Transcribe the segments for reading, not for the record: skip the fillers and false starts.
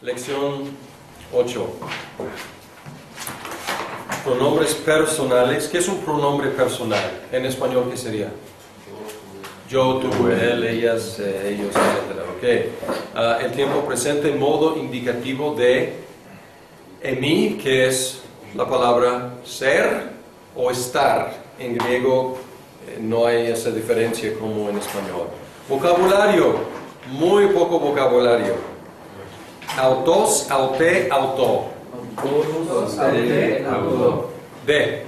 Lección 8. Pronombres personales. ¿Qué es un pronombre personal? En español, ¿qué sería? Yo, tú, él, ellas, ellos, etc. Okay. El tiempo presente en modo indicativo de emi, que es la palabra ser o estar. En griego no hay esa diferencia como en español. Vocabulario, muy poco vocabulario. Autos, aute, auto. Autos, aute, auto. De.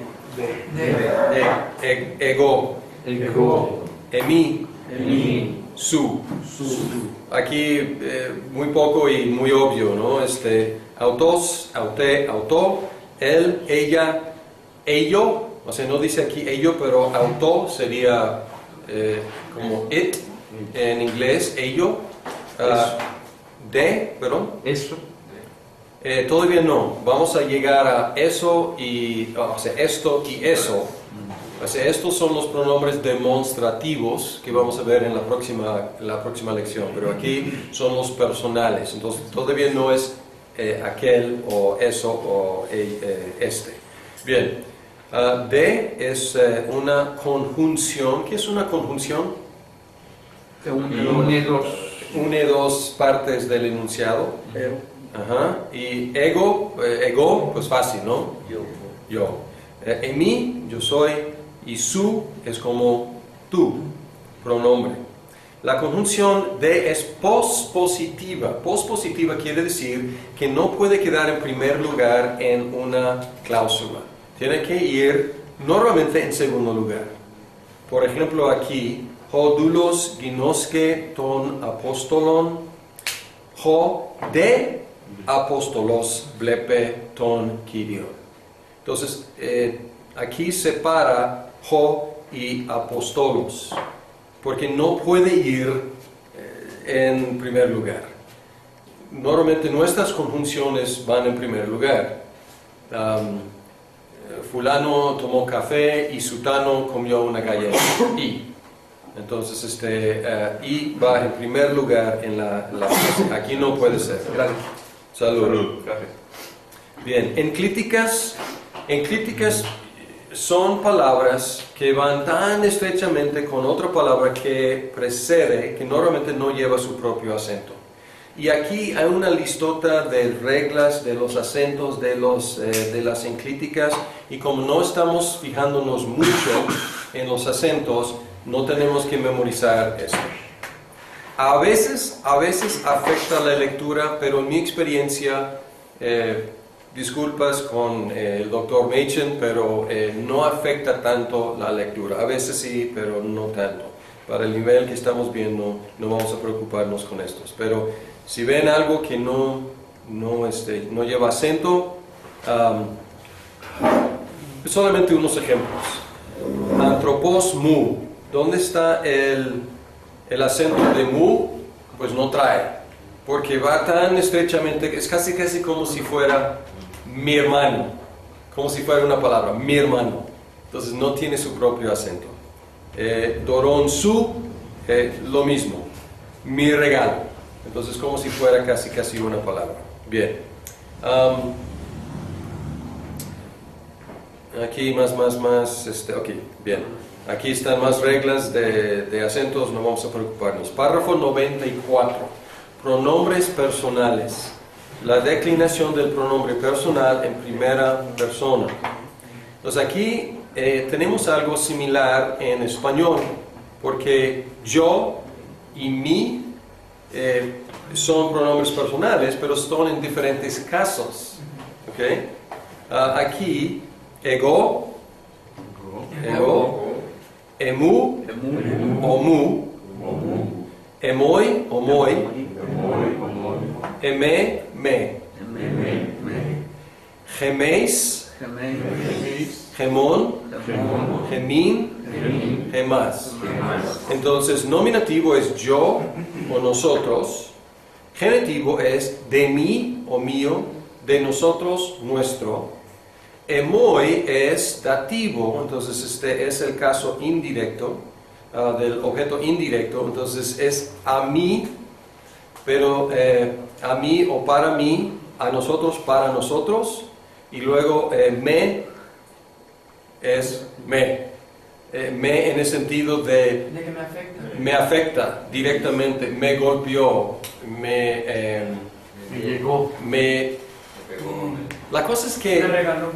Ego. Ego. Emi. Emi. Su. Aquí muy poco y muy obvio, ¿no? Autos, aute, auto. Él, ella, ello. O sea, no dice aquí ello, pero auto sería como it en inglés, ello. Eso. Todavía no. Vamos a llegar a eso y, o sea, esto y eso. O sea, estos son los pronombres demostrativos que vamos a ver en la próxima lección. Pero aquí son los personales. Entonces, todavía no es aquel o eso o este. Bien. De es una conjunción. ¿Qué es una conjunción? Une dos partes del enunciado. Ajá. Y ego, pues fácil, ¿no? Yo. Emi, yo soy. Y su es como tú, pronombre. La conjunción de es pospositiva. Pospositiva quiere decir que no puede quedar en primer lugar en una cláusula. Tiene que ir normalmente en segundo lugar. Por ejemplo, aquí, ho doulos ginoske ton apostolon, ho de apostolos blepe ton kyrion. Entonces, aquí separa ho y apostolos, porque no puede ir en primer lugar. Normalmente nuestras conjunciones van en primer lugar. Fulano tomó café y sutano comió una galleta. Y. Entonces, y va en primer lugar en la frase. Aquí no puede ser. Gracias. Salud. Gracias. Bien, enclíticas son palabras que van tan estrechamente con otra palabra que precede, que normalmente no lleva su propio acento. Y aquí hay una listota de reglas de los acentos de las enclíticas, y como no estamos fijándonos mucho en los acentos, no tenemos que memorizar esto. A veces afecta la lectura, pero en mi experiencia, disculpas con el Dr. Machen, pero no afecta tanto la lectura. A veces sí, pero no tanto. Para el nivel que estamos viendo, no vamos a preocuparnos con estos. Pero si ven algo que no lleva acento, solamente unos ejemplos. Anthropos mu. ¿Dónde está el acento de mu? Pues no trae. Porque va tan estrechamente, es casi como si fuera mi hermano. Como si fuera una palabra, mi hermano. Entonces no tiene su propio acento. Doron su, lo mismo. Mi regalo. Entonces como si fuera casi una palabra. Bien. Aquí más. Ok, bien. Aquí están más reglas de acentos, no vamos a preocuparnos. Párrafo 94. Pronombres personales. La declinación del pronombre personal en primera persona. Entonces aquí tenemos algo similar en español, porque yo y mi son pronombres personales, pero son en diferentes casos. ¿Okay? Aquí, ego, emu, omu, emoi, omoi, eme, me, gemeis, gemón, gemín, gemas. Entonces, nominativo es yo o nosotros. Genitivo es de mí o mío, de nosotros, nuestro. Emoi es dativo, entonces este es el caso indirecto del objeto indirecto, entonces es a mí pero a mí o para mí, a nosotros, para nosotros, y luego me es me. Me en el sentido de que me afecta. me afecta directamente, me golpeó, me llegó. La cosa es Me que regaló.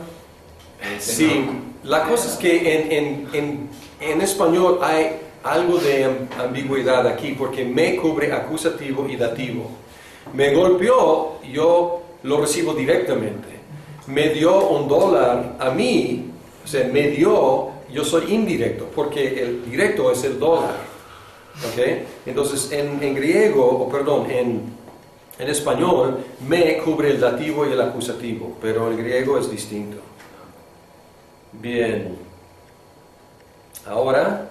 sí, la cosa es que en español hay algo de ambigüedad aquí, porque me cubre acusativo y dativo. Me golpeó, yo lo recibo directamente. Me dio $1 a mí, o sea, me dio, yo soy indirecto, porque el directo es el dólar. ¿Okay? Entonces, en griego, o perdón, en español, me cubre el dativo y el acusativo, pero en griego es distinto. Bien. Ahora,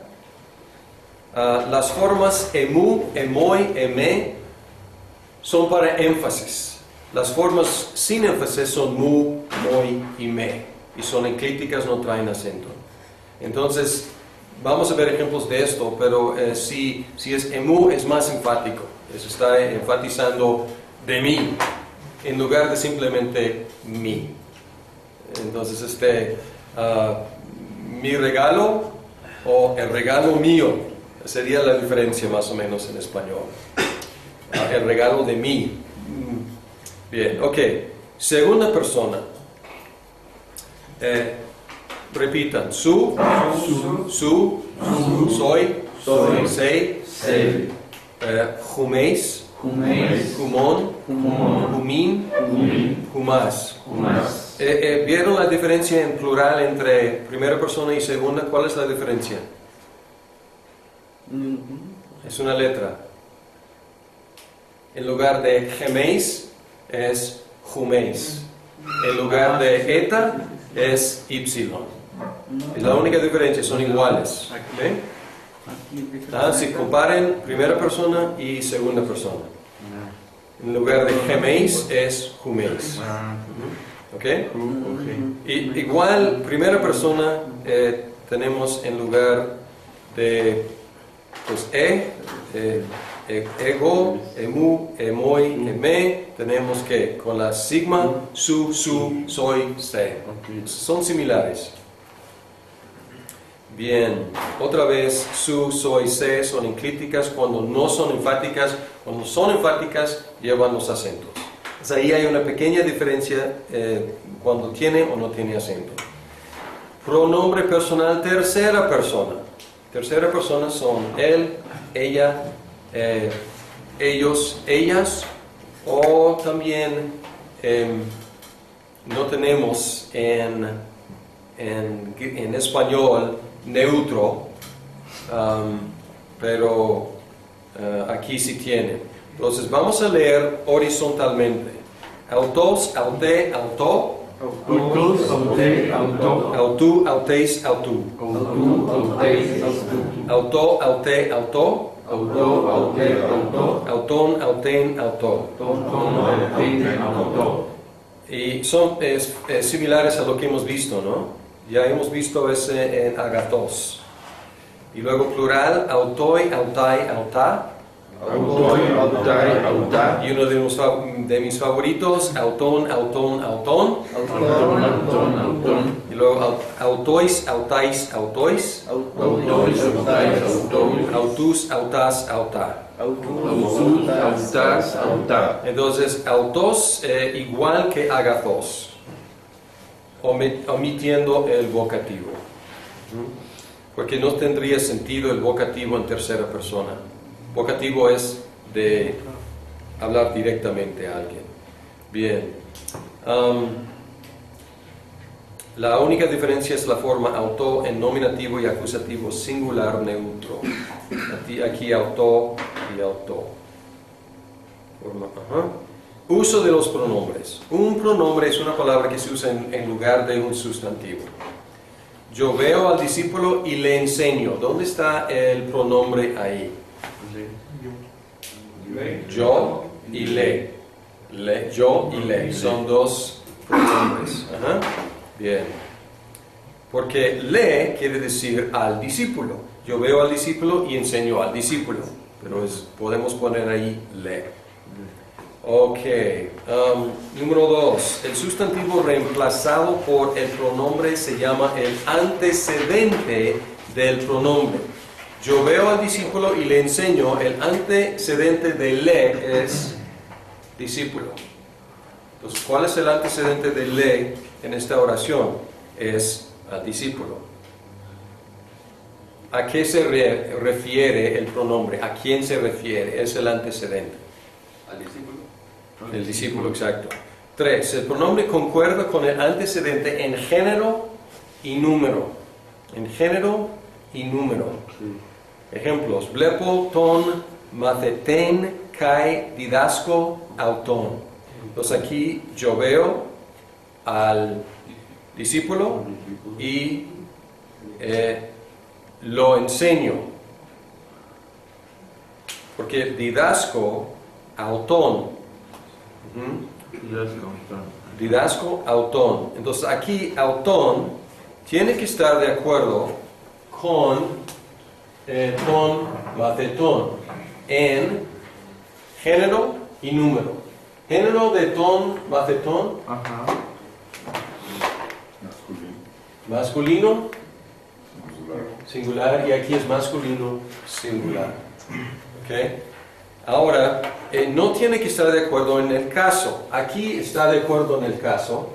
las formas emu, emoi, eme son para énfasis. Las formas sin énfasis son mu, moi y me. Y son enclíticas, no traen acento. Entonces, vamos a ver ejemplos de esto, pero si es emu es más enfático. Eso está enfatizando de mí, en lugar de simplemente mí. Entonces, mi regalo o el regalo mío sería la diferencia más o menos en español. El regalo de mí. Bien, ok. Segunda persona. Repitan. Su, soy, sei, jumeis, humón, humín, humás. ¿Vieron la diferencia en plural entre primera persona y segunda? ¿Cuál es la diferencia? Es una letra. En lugar de geméis es juméis. En lugar de eta es ypsilon. Es la única diferencia, son iguales. ¿Okay? Si comparen primera persona y segunda persona. En lugar de geméis es juméis. ¿Ok? Y igual, primera persona tenemos en lugar de pues, ego, emu, emoi, eme, tenemos que con la sigma, su, soy, se. Son similares. Bien, otra vez, su, soy, se son enclíticas cuando no son enfáticas. Cuando son enfáticas, llevan los acentos. Pues ahí hay una pequeña diferencia cuando tiene o no tiene acento. Pronombre personal, tercera persona. Tercera persona son él, ella, ellos, ellas, o también no tenemos en español neutro, pero aquí sí tiene. Entonces vamos a leer horizontalmente. Autos, aute, auto. Autos, aute, auto. Autu, auteis, autu. Autu, auteis, autu. Auto, aute, auto. Auto, aute, auto. Auton, auten, auto. Tonton, auten, auto. Y son similares a lo que hemos visto, ¿no? Ya hemos visto ese en agatos. Y luego plural, autoi, autai, auta. Autoi, autai, auta. Y uno de mis favoritos, auton, auton, auton. Auton, auton, auton. Y luego autois, autais, autois. Autois, autais, auton. Autus, autas, auta. Autus, autas, auta. Entonces, autos igual que agathos, omitiendo el vocativo. Porque no tendría sentido el vocativo en tercera persona. Vocativo es de hablar directamente a alguien. Bien. La única diferencia es la forma auto en nominativo y acusativo singular neutro. Aquí auto y auto. Uso de los pronombres. Un pronombre es una palabra que se usa en lugar de un sustantivo. Yo veo al discípulo y le enseño. ¿Dónde está el pronombre ahí? Yo y le. Yo y le. Son dos pronombres. Bien. Porque le quiere decir al discípulo. Yo veo al discípulo y enseño al discípulo. Pero podemos poner ahí le. Ok. Número 2. El sustantivo reemplazado por el pronombre se llama el antecedente del pronombre. Yo veo al discípulo y le enseño. El antecedente de le es discípulo. Entonces, ¿cuál es el antecedente de le en esta oración? Es al discípulo. ¿A qué se refiere el pronombre? ¿A quién se refiere? Es el antecedente. Al discípulo. El discípulo, exacto. 3. El pronombre concuerda con el antecedente en género y número. En género y número. Ejemplos. Blepo, ton, maceten, kai, didasco, auton. Entonces aquí yo veo al discípulo y lo enseño. Porque didasco, auton. Didasco, auton. Entonces aquí auton tiene que estar de acuerdo con ton, macetón en género y número. Género de ton, macetón, Ajá. masculino, singular, y aquí es masculino, singular. ¿Ok? Ahora, no tiene que estar de acuerdo en el caso. Aquí está de acuerdo en el caso,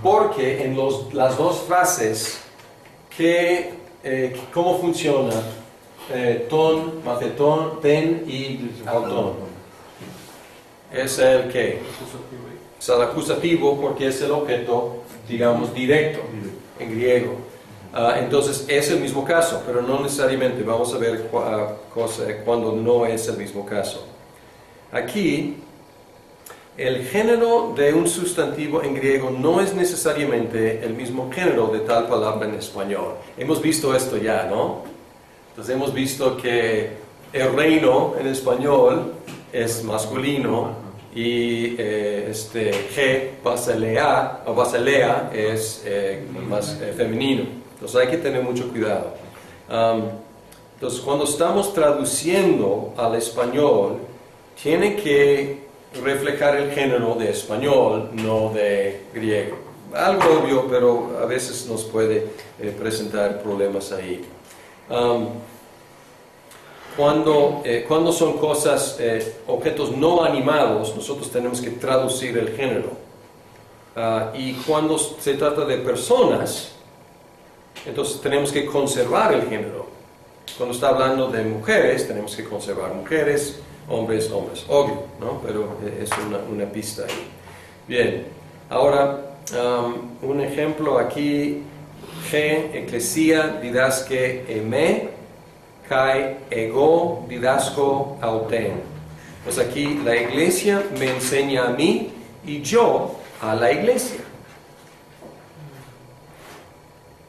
porque en las dos frases, ¿cómo funciona? Ton, macetón, ten y auton. Es el que es el acusativo porque es el objeto, digamos, directo en griego. Entonces es el mismo caso, pero no necesariamente. Vamos a ver cuando no es el mismo caso. Aquí, el género de un sustantivo en griego no es necesariamente el mismo género de tal palabra en español. Hemos visto esto ya, ¿no? Entonces hemos visto que el reino en español es masculino y G, basilea, o basilea es más femenino. Entonces hay que tener mucho cuidado. Entonces cuando estamos traduciendo al español, tiene que reflejar el género de español, no de griego. Algo obvio, pero a veces nos puede presentar problemas ahí. Cuando son cosas, objetos no animados, nosotros tenemos que traducir el género. Y cuando se trata de personas, entonces tenemos que conservar el género. Cuando está hablando de mujeres, tenemos que conservar mujeres, hombres, hombres. Obvio, ¿no? Pero es una pista ahí. Bien, ahora un ejemplo aquí. G, eclesia, didasque, eme. Kai, ego, didasco, auten. Pues aquí la iglesia me enseña a mí y yo a la iglesia.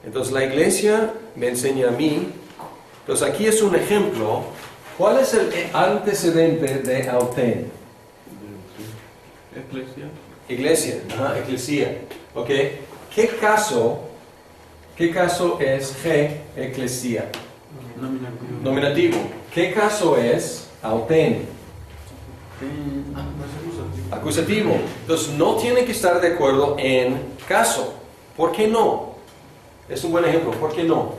Entonces la iglesia me enseña a mí. Entonces aquí es un ejemplo. ¿Cuál es el antecedente de auten? Eclesia. Iglesia, eclesia. ¿Ok? ¿Qué caso es G, eclesia? Nominativo. ¿Qué caso es auten? Acusativo. Entonces no tiene que estar de acuerdo en caso. ¿Por qué no? Es un buen ejemplo. ¿Por qué no?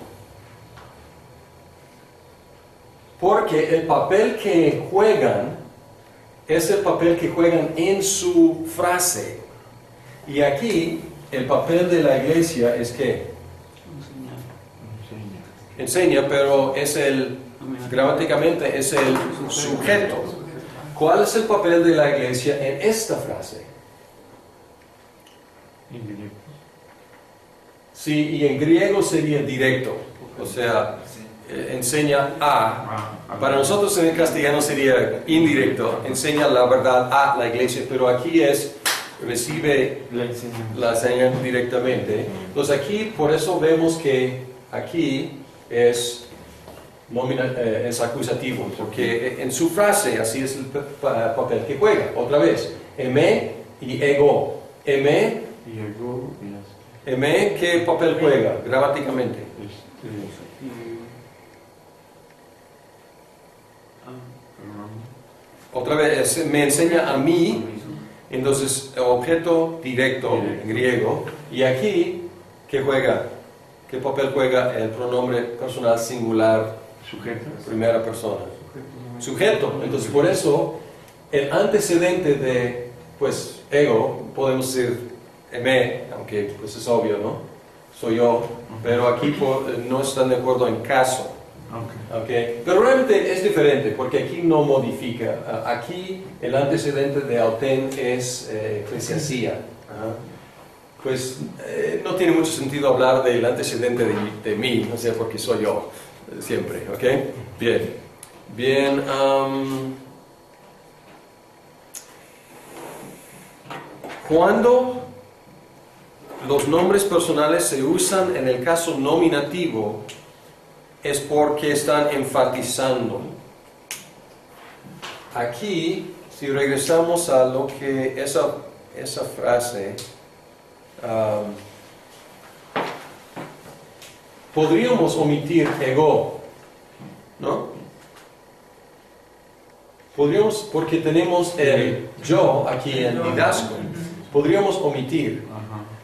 Porque el papel que juegan es el papel que juegan en su frase. Y aquí el papel de la iglesia es que enseña, pero gramáticamente es el sujeto. ¿Cuál es el papel de la iglesia en esta frase? Indirecto. Sí, y en griego sería directo. O sea, enseña a. Para nosotros en el castellano sería indirecto. Enseña la verdad a la iglesia, pero aquí recibe la enseñanza directamente. Entonces aquí, por eso vemos que aquí es acusativo, porque en su frase así es el papel que juega. Otra vez, eme y ego. Eme, ¿qué papel juega gramáticamente? otra vez, me enseña a mí, entonces objeto directo en griego. Y aquí, ¿qué juega? ¿Qué papel juega el pronombre personal singular, Sujeto. primera persona? Sujeto. Entonces, por eso, el antecedente de, pues, ego, podemos decir me, aunque pues es obvio, ¿no? Soy yo, pero aquí no están de acuerdo en caso. Okay. Pero realmente es diferente, porque aquí no modifica. Aquí el antecedente de auten es eclesiasía. Pues no tiene mucho sentido hablar del antecedente de mí, no sé, porque soy yo, siempre, ¿ok? Bien. Bien, cuando los nombres personales se usan en el caso nominativo, es porque están enfatizando. Aquí, si regresamos a lo que esa frase, podríamos omitir ego, ¿no? Podríamos, porque tenemos el yo aquí en didasco, podríamos omitir,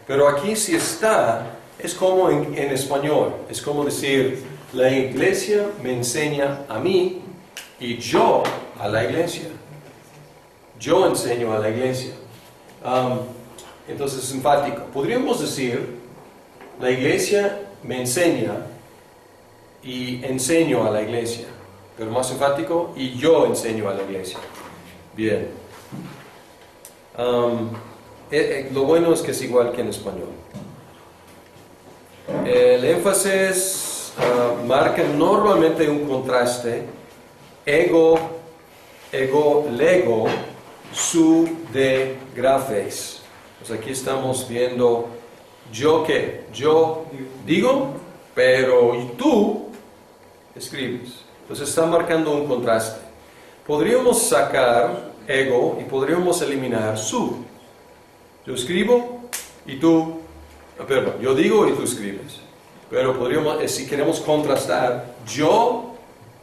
pero aquí si está, es como en español, es como decir, la iglesia me enseña a mí y yo a la iglesia. Yo enseño a la iglesia. Entonces es enfático. Podríamos decir, la iglesia me enseña y enseño a la iglesia. Pero más enfático, y yo enseño a la iglesia. Bien. Lo bueno es que es igual que en español. El énfasis marca normalmente un contraste. Ego, lego, su, de, grafes. Pues aquí estamos viendo yo qué. Yo digo, pero y tú escribes. Entonces está marcando un contraste. Podríamos sacar ego y podríamos eliminar su. Yo escribo y tú, perdón, yo digo y tú escribes. Pero podríamos, si queremos contrastar, yo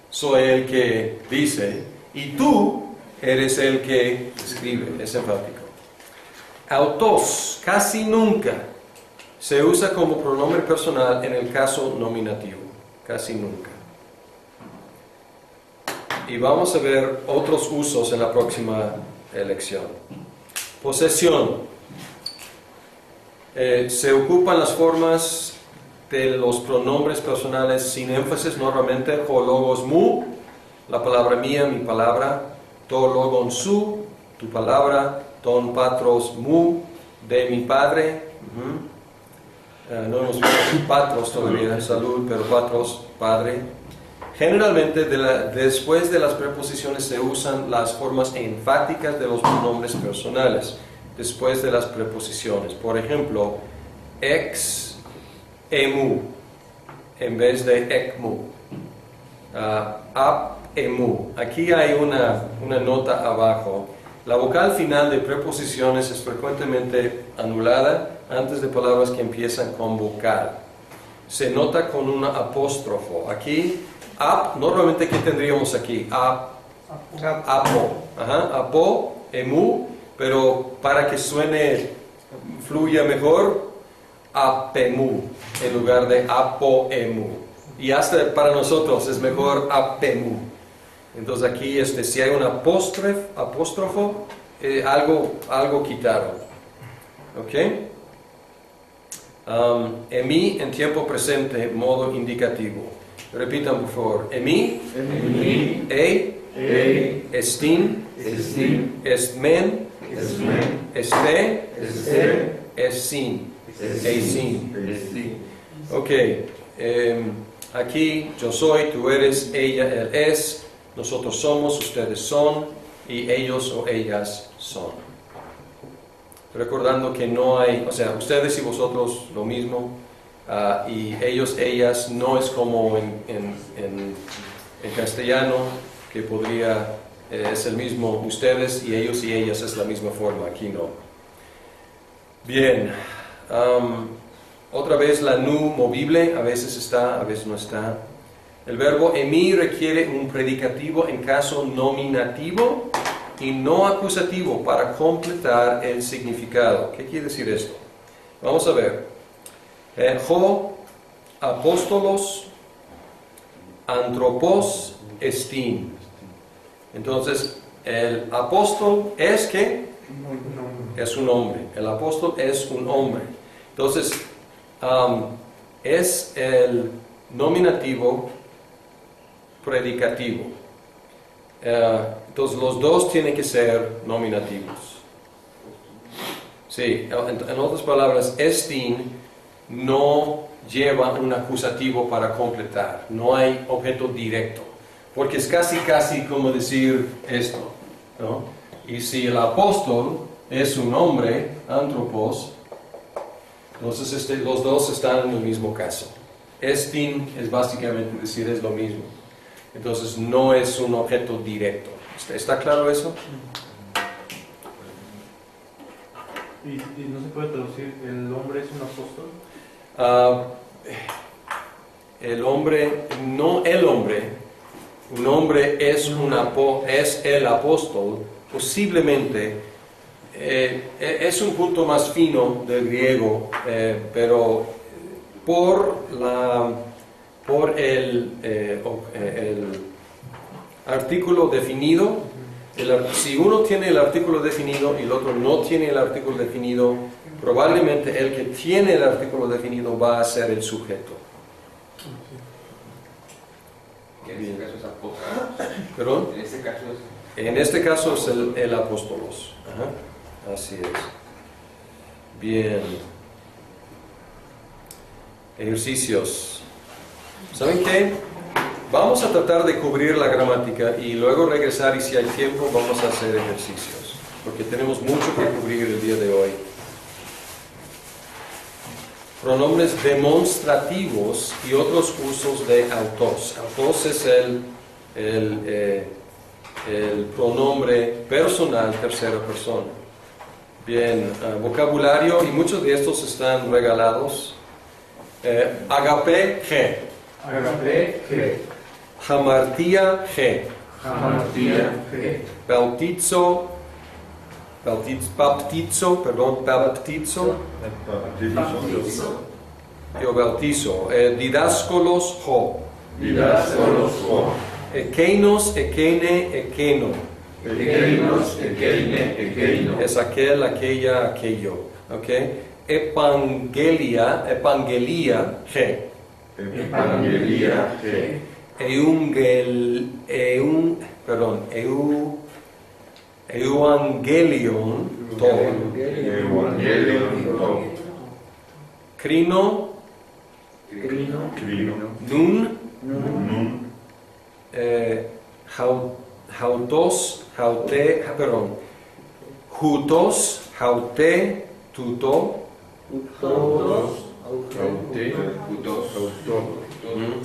soy el que dice y tú eres el que escribe. Es enfático. Autos, casi nunca se usa como pronombre personal en el caso nominativo. Casi nunca. Y vamos a ver otros usos en la próxima lección. Posesión. Se ocupan las formas de los pronombres personales sin énfasis normalmente. Ho logos mu, la palabra mía, mi palabra. To logon su, tu palabra. Ton patros mu, de mi padre. No hemos visto patros todavía, salud, pero patros, padre. Generalmente, después de las preposiciones se usan las formas enfáticas de los pronombres personales, después de las preposiciones. Por ejemplo, ex, emu, en vez de ecmu. Ap, emu. Aquí hay una nota abajo. La vocal final de preposiciones es frecuentemente anulada antes de palabras que empiezan con vocal. Se nota con un apóstrofo. Aquí, ap, normalmente, ¿qué tendríamos aquí? Apo. Apo, emu, pero para que suene, fluya mejor, apemu, en lugar de apoemu. Y hasta para nosotros es mejor apemu. Entonces aquí, si hay un apóstrofo, algo quitaron. ¿Ok? Emi en tiempo presente, modo indicativo. Repitan por favor. Emi, estin, estmen, este, essin, eisin. Ok. Aquí yo soy, tú eres, ella, él es, nosotros somos, ustedes son, y ellos o ellas son. Recordando que no hay, o sea, ustedes y vosotros lo mismo, y ellos, ellas, no es como en castellano, que podría, es el mismo, ustedes y ellos y ellas es la misma forma, aquí no. Bien, otra vez la nu movible, a veces está, a veces no está. El verbo emi requiere un predicativo en caso nominativo y no acusativo para completar el significado. ¿Qué quiere decir esto? Vamos a ver. Ho, apóstolos, antropos, estin. Entonces, el apóstol es ¿qué? Es un hombre. El apóstol es un hombre. Entonces, es el nominativo predicativo. Entonces, los dos tienen que ser nominativos. Sí, en otras palabras, estin no lleva un acusativo para completar. No hay objeto directo. Porque es casi como decir esto, ¿no? Y si el apóstol es un hombre, antropos, entonces los dos están en el mismo caso. Estin es básicamente decir es lo mismo. Entonces no es un objeto directo. ¿Está claro eso? ¿Y no se puede traducir el hombre es un apóstol? El hombre, no el hombre. Un hombre es el apóstol. Posiblemente es un punto más fino del griego, pero por el artículo definido, si uno tiene el artículo definido y el otro no tiene el artículo definido, probablemente el que tiene el artículo definido va a ser el sujeto. En este caso es apóstolos. ¿Perdón? En este caso es el apóstolos. Ajá. Así es. Bien. Ejercicios. ¿Saben qué? Vamos a tratar de cubrir la gramática y luego regresar, y si hay tiempo vamos a hacer ejercicios, porque tenemos mucho que cubrir el día de hoy. Pronombres demostrativos y otros usos de autos. Autos es el pronombre personal tercera persona. Bien, vocabulario, y muchos de estos están regalados. Agape, G. Agape, G. Hamartia, G. Hamartia, G. Baptizo. Yo bautizo. Didáscolos, jo. Didáscolos, jo. Ekeinos, ekene, ekeno. Ekeinos, ekeine, ekeino. Es aquel, aquella, aquello. ¿Ok? Evangelia, G. Evangelia, G. Euangelion, to. Evangelion, to. Crino, Crino. nun, Nun. Jutos, haute, tuto. Aute.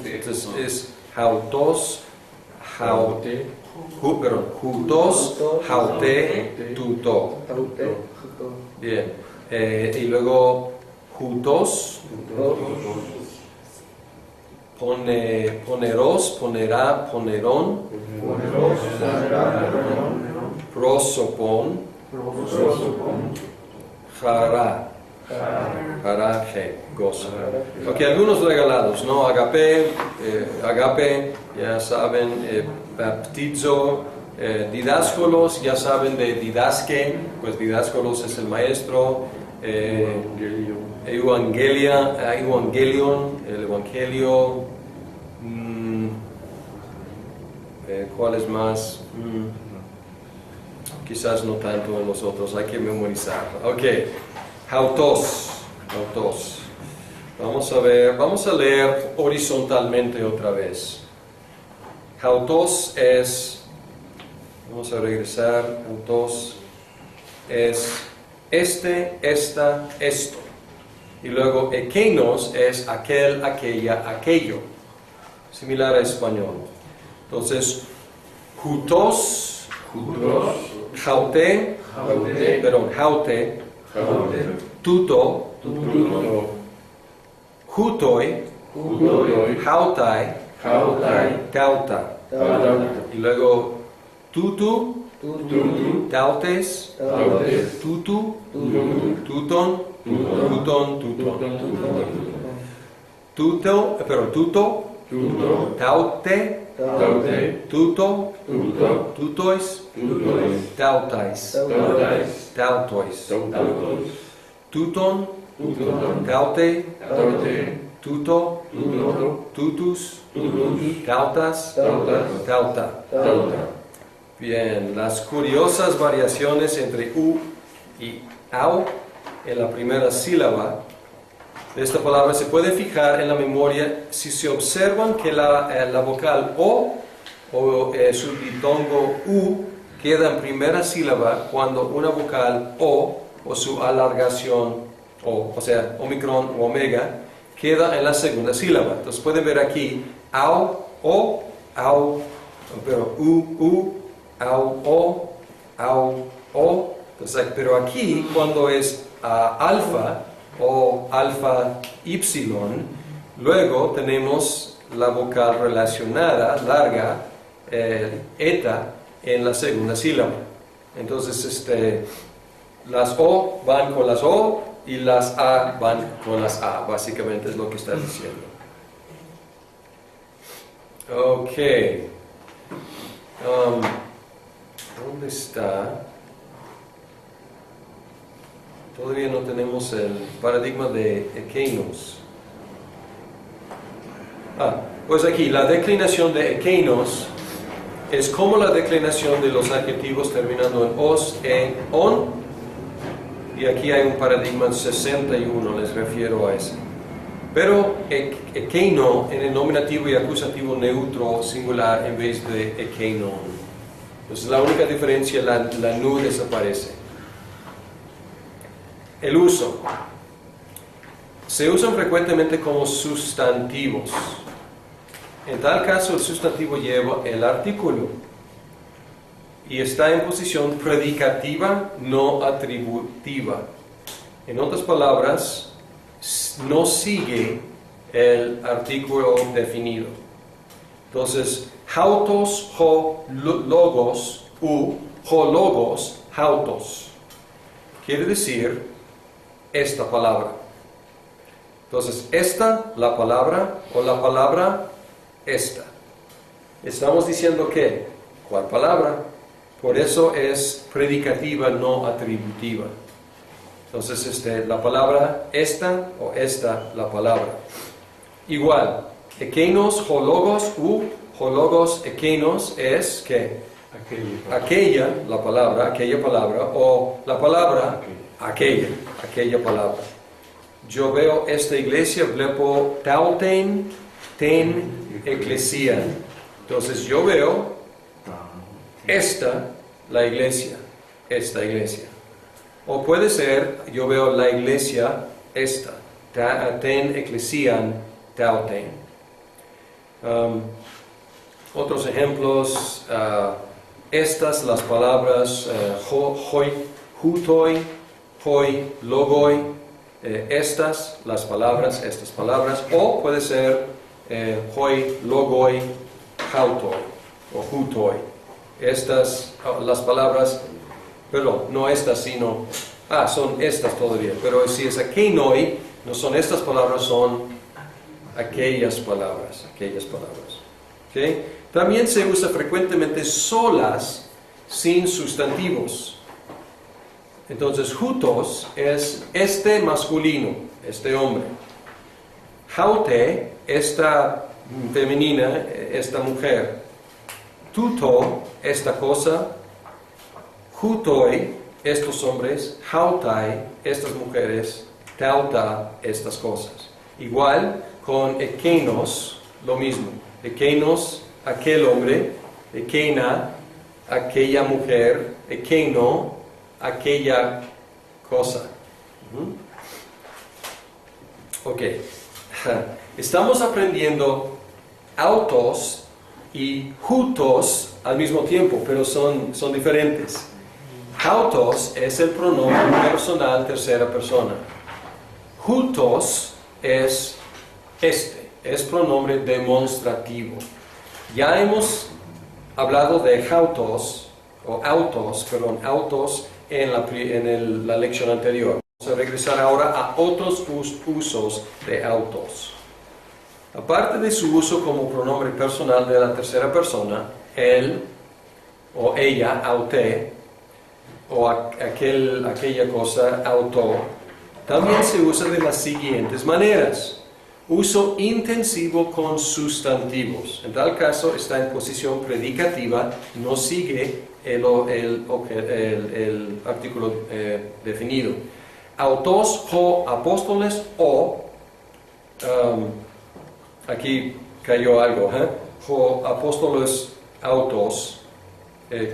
Entonces es hautos, jutos, haute, tuto. Bien. Y luego jutos, poneros, ponerá, ponerón, prosopon, jara, jaraje, gozo. Ok, algunos regalados, ¿no? Agape, ya saben, baptizo, didáscolos, ya saben de didasque, pues didáscolos es el maestro. Evangelion, el evangelio. ¿Cuál es más? Quizás no tanto en los otros, hay que memorizar. Ok, autos. Vamos a leer horizontalmente otra vez. Autos es, vamos a regresar, autos es este, esta, esto. Y luego ekeinos es aquel, aquella, aquello. Similar a español. Entonces, jutos, jaute, tuto, jutoi, jautai, cauta. Y luego tutu, tautes, tutu, tuton, tuto, taute, tuto, tutois, tautais, tuton, taute, tuto, tutus, tautas, tauta. Bien, las curiosas variaciones entre u y au en la primera sílaba de esta palabra se puede fijar en la memoria si se observan que la vocal o su ditongo u queda en primera sílaba cuando una vocal o su alargación o sea, omicron o omega, queda en la segunda sílaba. Entonces pueden ver aquí au, o, au, pero u, au, o. Entonces, pero aquí cuando es alfa o alfa y, luego tenemos la vocal relacionada, larga, eta, en la segunda sílaba. Entonces las o van con las o y las a van con las a, básicamente es lo que está diciendo. Ok. ¿Dónde está? Todavía no tenemos el paradigma de ekeinos. Pues aquí, la declinación de ekeinos es como la declinación de los adjetivos terminando en os, on. Y aquí hay un paradigma 61, les refiero a ese. Pero ekeino en el nominativo y acusativo neutro singular en vez de ekeinon. Entonces la única diferencia, la nu desaparece. El uso. Se usan frecuentemente como sustantivos. En tal caso el sustantivo lleva el artículo y está en posición predicativa, no atributiva. En otras palabras, no sigue el artículo definido. Entonces, hautos, ho, logos, ho, logos, hautos. Quiere decir esta palabra. Entonces, esta, la palabra, o la palabra, esta. Estamos diciendo que, ¿cuál palabra? Por eso es predicativa, no atributiva. Entonces, la palabra esta o esta, la palabra. Igual, ekeinos, hologos, hologos, ekeinos es ¿qué? Aquella, la palabra, aquella palabra, o la palabra, aquella palabra. Yo veo esta iglesia, blepo tauten, ten, eclesia. Entonces, yo veo esta iglesia. O puede ser, yo veo la iglesia, esta, ten ecclesian tauten. Otros ejemplos, estas las palabras hoi, hutoi, hoi, logoi, estas palabras, o puede ser hoi, logoi, hautoi o hutoi. Estas, las palabras, perdón, no estas, sino, son estas todavía, pero si es ekeinoi, no son estas palabras, son aquellas palabras. ¿Okay? También se usa frecuentemente solas, sin sustantivos. Entonces, hutos es este masculino, este hombre. Haute, esta femenina, esta mujer. Tuto, esta cosa. Hutoi, estos hombres. Hautai, estas mujeres. Tauta, estas cosas. Igual con ekeinos, lo mismo. Ekeinos, aquel hombre. Ekeina, aquella mujer. Ekeino, aquella cosa. Ok. Estamos aprendiendo autos y hutos al mismo tiempo, pero son diferentes. Autos es el pronombre personal tercera persona. Hutos es pronombre demostrativo. Ya hemos hablado de hautos o autos en la lección anterior. Vamos a regresar ahora a otros usos de autos. Aparte de su uso como pronombre personal de la tercera persona, él o ella, aute, o aquella cosa, auto, también se usa de las siguientes maneras. Uso intensivo con sustantivos. En tal caso está en posición predicativa, no sigue el artículo definido. Autos o apóstoles o, aquí cayó algo, o apóstoles autos,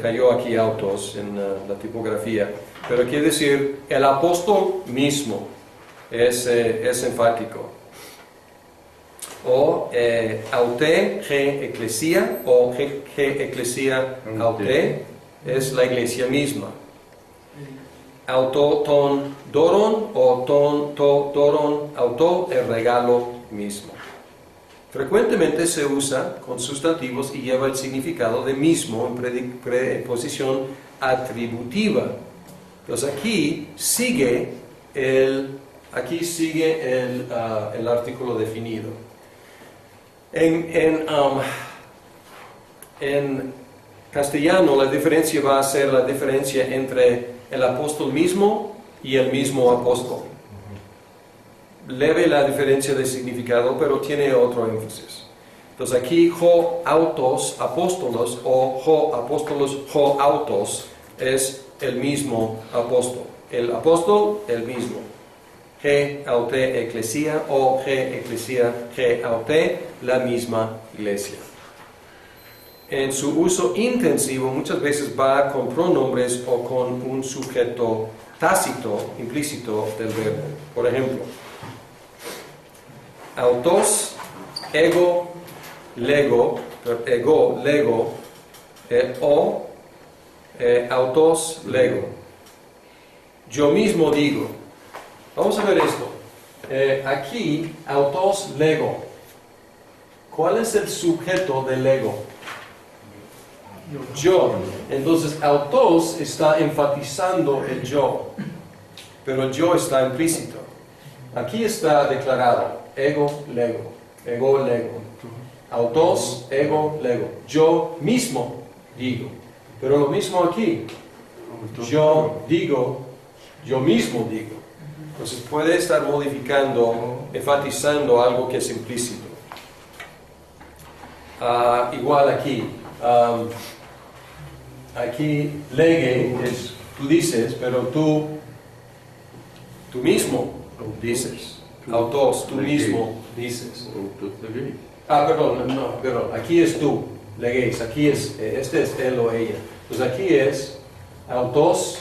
cayó aquí autos en la tipografía, pero quiere decir el apóstol mismo, es enfático. O aute, ge eclesia, o ge eclesia aute, es la iglesia misma. Auto ton doron, o ton to doron, auto, el regalo mismo. Frecuentemente se usa con sustantivos y lleva el significado de mismo en preposición atributiva. Entonces aquí sigue el artículo definido. En castellano la diferencia va a ser la diferencia entre el apóstol mismo y el mismo apóstol. Leve la diferencia de significado, pero tiene otro énfasis. Entonces aquí, ho autos apóstolos o ho apóstolos ho autos es el mismo apóstol. El apóstol, el mismo. Ge aute eclesia o ge eclesia ge aute, la misma iglesia. En su uso intensivo muchas veces va con pronombres o con un sujeto tácito, implícito del verbo. Por ejemplo, autos, ego, lego, o autos, lego. Yo mismo digo. Vamos a ver esto. Aquí, autos, lego. ¿Cuál es el sujeto del ego? Yo. Entonces, autos está enfatizando el yo, pero el yo está implícito. Aquí está declarado ego, lego, ego, lego. Autos, ego, lego. Yo mismo digo. Pero lo mismo aquí. Yo digo, yo mismo digo. Entonces puede estar modificando, enfatizando algo que es implícito. Igual aquí. Aquí lege es tú dices, pero tú mismo dices. Autos, tú mismo dices. Perdón. Aquí es tú, legeis. Aquí es, este es él o ella. Pues aquí es autos,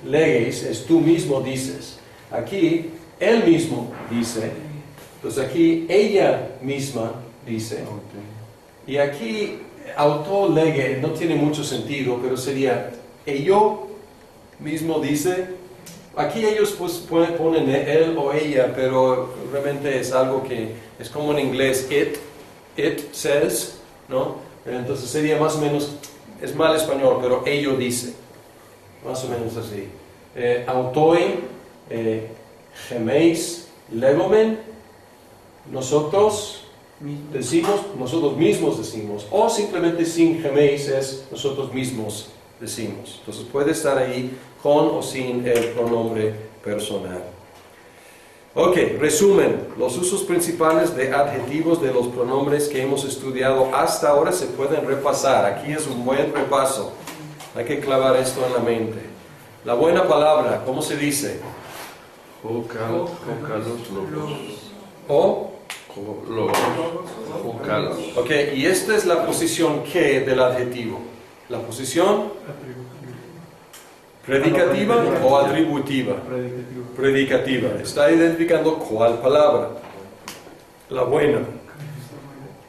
legeis, es tú mismo dices. Aquí, él mismo dice. Pues aquí, ella misma dice. Y aquí, auto, lege, no tiene mucho sentido, pero sería, ello mismo dice. Aquí ellos pues ponen él o ella, pero realmente es algo que es como en inglés, it says, ¿no? Entonces sería más o menos, es mal español, pero ello dice. Más o menos así. Autoin, geméis, legomen, nosotros decimos, nosotros mismos decimos, o simplemente sin geméis es nosotros mismos decimos. Entonces puede estar ahí con o sin el pronombre personal. Ok, resumen. Los usos principales de adjetivos de los pronombres que hemos estudiado hasta ahora se pueden repasar. Aquí es un buen repaso. Hay que clavar esto en la mente. La buena palabra, ¿cómo se dice? Ok, y esta es la posición ¿qué? Del adjetivo. La posición predicativa o atributiva. Predicativa. Está identificando cuál palabra. La buena.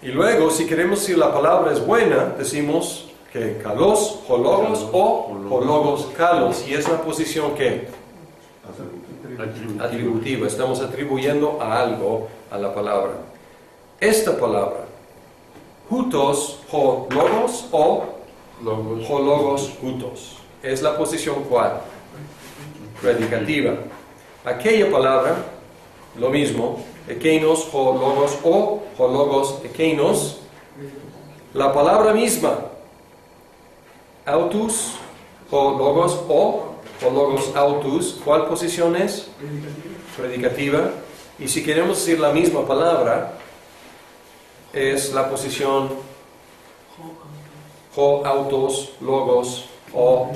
Y luego, si queremos decir la palabra es buena, decimos que kalos, hologos o hologos kalos. Y es la posición ¿qué? Atributiva. Estamos atribuyendo a algo a la palabra. Esta palabra, hutos, hologos o logos, ho logos utos. Es la posición ¿cuál? Predicativa. Aquella palabra, lo mismo, ekeinos, ho logos o ho logos ekeinos. La palabra misma, autus, ho logos o ho logos autus, ¿cuál posición es? Predicativa. Y si queremos decir la misma palabra, es la posición ho autos logos o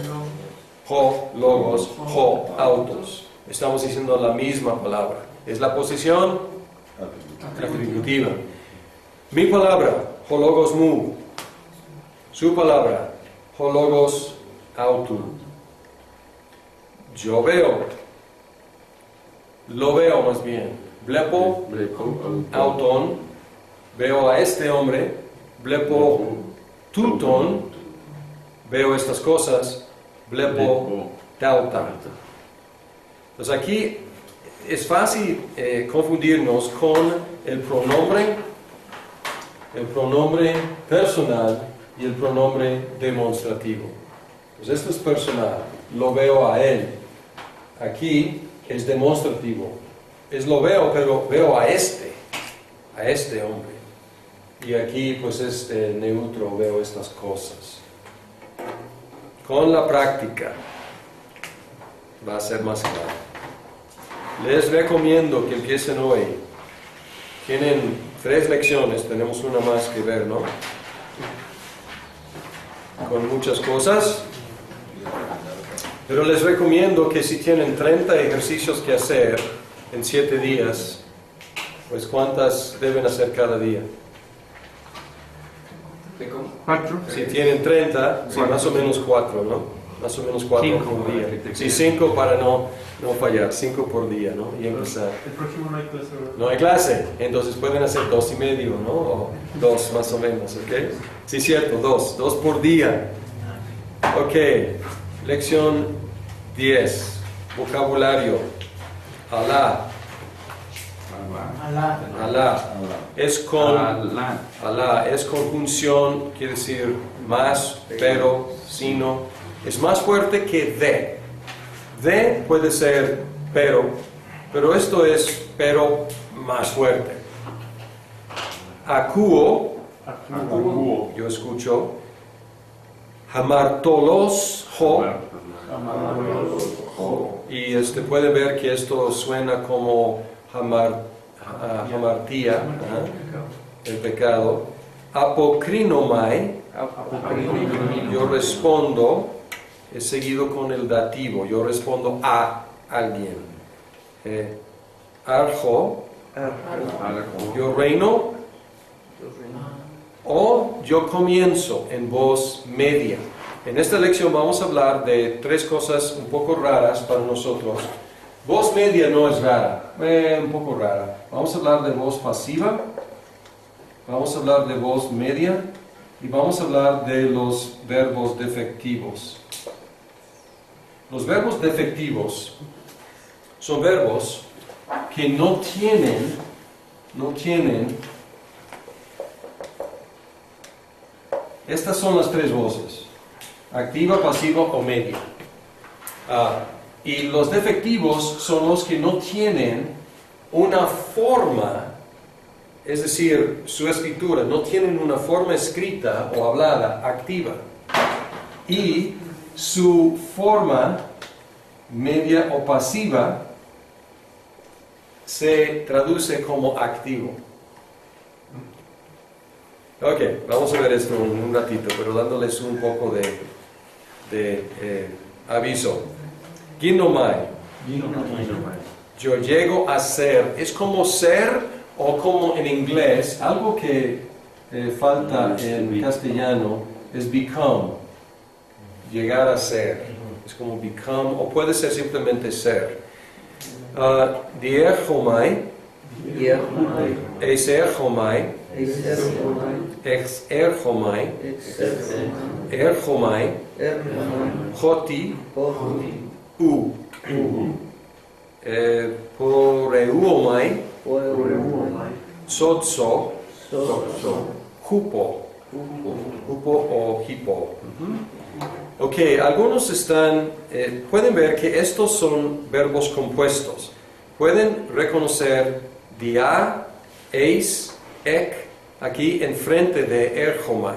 ho logos ho autos. Estamos diciendo la misma palabra. Es la posición atributiva. Mi palabra, ho logos mu. Su palabra, ho logos autu. Yo veo. Lo veo más bien. Blepo auton. Veo a este hombre. Blepo tuton. Veo estas cosas. Blepo tauta. Entonces aquí es fácil confundirnos con el pronombre personal y el pronombre demonstrativo. Pues esto es personal, lo veo a él. Aquí es demonstrativo. Es lo veo, pero veo a este hombre. Y aquí pues es neutro, veo estas cosas. Con la práctica va a ser más claro. Les recomiendo que empiecen hoy. Tienen 3 lecciones, tenemos una más que ver, ¿no? Con muchas cosas. Pero les recomiendo que si tienen 30 ejercicios que hacer en 7 días, pues ¿cuántas deben hacer cada día? 4. Si tienen 30, sí, más o menos 4, ¿no? Más o menos 4 por día. Sí, 5 para no fallar, 5 por día, ¿no? Y empezar. El próximo no hay clase, ¿verdad? No hay clase, entonces pueden hacer 2.5, ¿no? O 2 más o menos, ¿ok? Sí, cierto, 2 por día. Ok, lección 10, vocabulario. Alá. Es con Alá, es conjunción, quiere decir más, pero, sino. Es más fuerte que de. De puede ser pero esto es pero más fuerte. Akuo, yo escucho. Hamartolos ho. Y puede ver que esto suena como hamartía, el pecado. Apokrinomai, yo respondo, es seguido con el dativo, yo respondo a alguien. Arjo, yo reino, o yo comienzo en voz media. En esta lección vamos a hablar de 3 cosas un poco raras para nosotros. Voz media no es rara, un poco rara. Vamos a hablar de voz pasiva, vamos a hablar de voz media y vamos a hablar de los verbos defectivos. Los verbos defectivos son verbos que no tienen estas son las 3 voces: activa, pasiva o media. Y los defectivos son los que no tienen una forma, es decir, su escritura, no tienen una forma escrita o hablada activa. Y su forma media o pasiva se traduce como activo. Ok, vamos a ver esto en un ratito, pero dándoles un poco de aviso. Ginomai. Yo llego a ser. Es como ser o como en inglés. Algo que falta en castellano es become. Llegar a ser. Es como become o puede ser simplemente ser. Dierchomai. Eiserchomai. Exerchomai. Erchomai. Joti. Poreuomai. Sotso. Kupo. Hupo o hipo. Ok, algunos pueden ver que estos son verbos compuestos. Pueden reconocer dia, eis, ek, aquí enfrente de erchomai.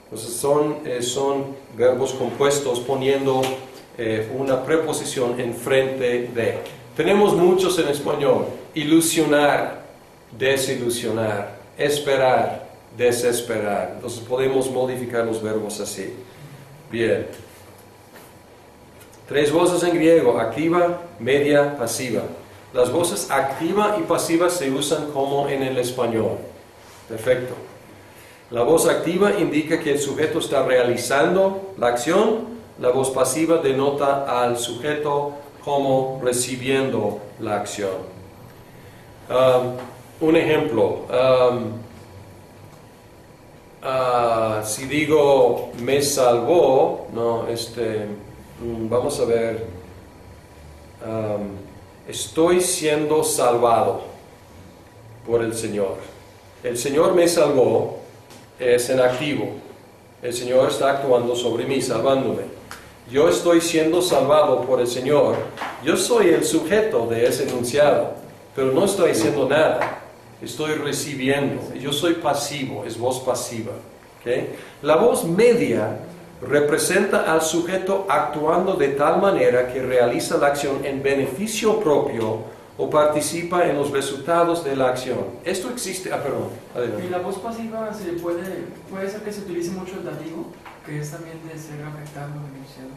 Entonces son verbos compuestos poniendo una preposición enfrente de. Tenemos muchos en español: ilusionar, desilusionar, esperar, desesperar. Entonces podemos modificar los verbos así. Bien. 3 voces en griego: activa, media, pasiva. Las voces activa y pasiva se usan como en el español. Perfecto. La voz activa indica que el sujeto está realizando la acción. La voz pasiva denota al sujeto como recibiendo la acción. Un ejemplo. Si digo me salvó, vamos a ver. Estoy siendo salvado por el Señor. El Señor me salvó, es en activo. El Señor está actuando sobre mí, salvándome. Yo estoy siendo salvado por el Señor. Yo soy el sujeto de ese enunciado, pero no estoy haciendo nada. Estoy recibiendo. Yo soy pasivo, es voz pasiva. ¿Okay? La voz media representa al sujeto actuando de tal manera que realiza la acción en beneficio propio o participa en los resultados de la acción. Esto existe. Perdón. Adelante. En la voz pasiva puede ser que se utilice mucho el dativo, que es también de ser afectado o denunciado.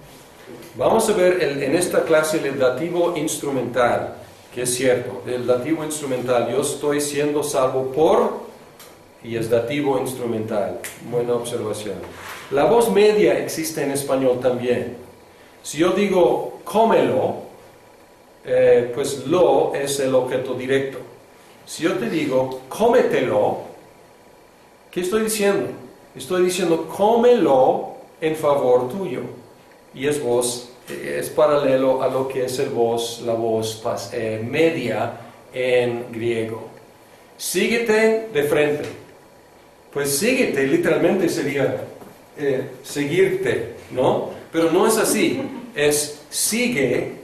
Vamos a ver en esta clase el dativo instrumental, que es cierto. El dativo instrumental: yo estoy siendo salvo por, y es dativo instrumental. Buena observación. La voz media existe en español también. Si yo digo cómelo, pues lo es el objeto directo. Si yo te digo cómetelo, ¿qué estoy diciendo? Estoy diciendo cómelo en favor tuyo. Y es paralelo a lo que es la voz media en griego. Síguete de frente. Pues síguete literalmente sería seguirte, ¿no? Pero no es así. Es sigue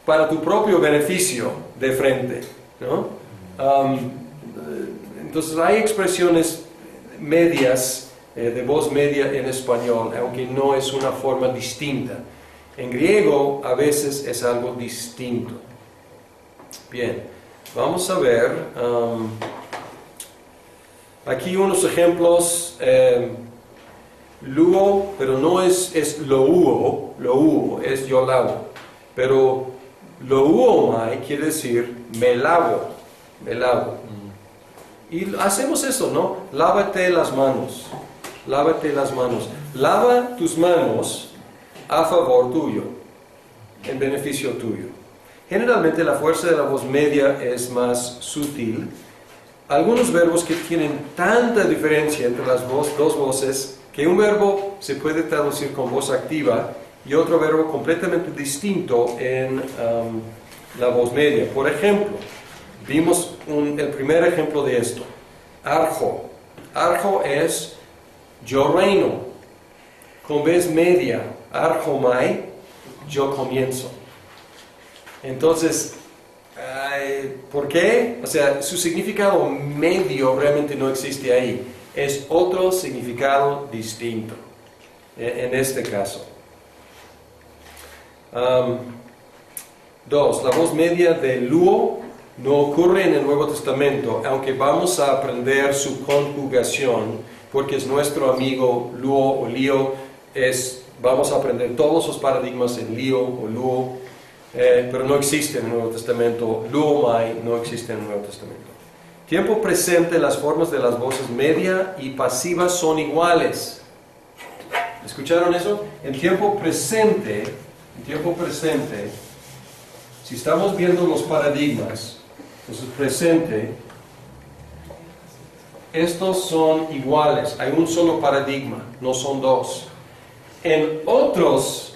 para tu propio beneficio de frente, ¿no? Entonces hay expresiones medias, de voz media en español, aunque no es una forma distinta. En griego a veces es algo distinto. Bien, vamos a ver aquí unos ejemplos. Luo, pero no es lo es yo lavo. Pero lo uomai quiere decir me lavo. Y hacemos eso, ¿no? Lávate las manos. Lava tus manos a favor tuyo, en beneficio tuyo. Generalmente la fuerza de la voz media es más sutil. Algunos verbos que tienen tanta diferencia entre las dos voces que un verbo se puede traducir con voz activa y otro verbo completamente distinto en la voz media. Por ejemplo, vimos el primer ejemplo de esto. Arjo. Arjo es yo reino. Con vez media, arjomai, yo comienzo. Entonces, ¿por qué? O sea, su significado medio realmente no existe ahí. Es otro significado distinto en este caso. 2. La voz media de luo no ocurre en el Nuevo Testamento, aunque vamos a aprender su conjugación, porque es nuestro amigo luo o lío. Vamos a aprender todos los paradigmas en lío o luo, pero no existe en el Nuevo Testamento. Luomai no existe en el Nuevo Testamento. Tiempo presente, las formas de las voces media y pasiva son iguales. ¿Escucharon eso? En tiempo presente, si estamos viendo los paradigmas, entonces presente, estos son iguales. Hay un solo paradigma, no son dos. En otros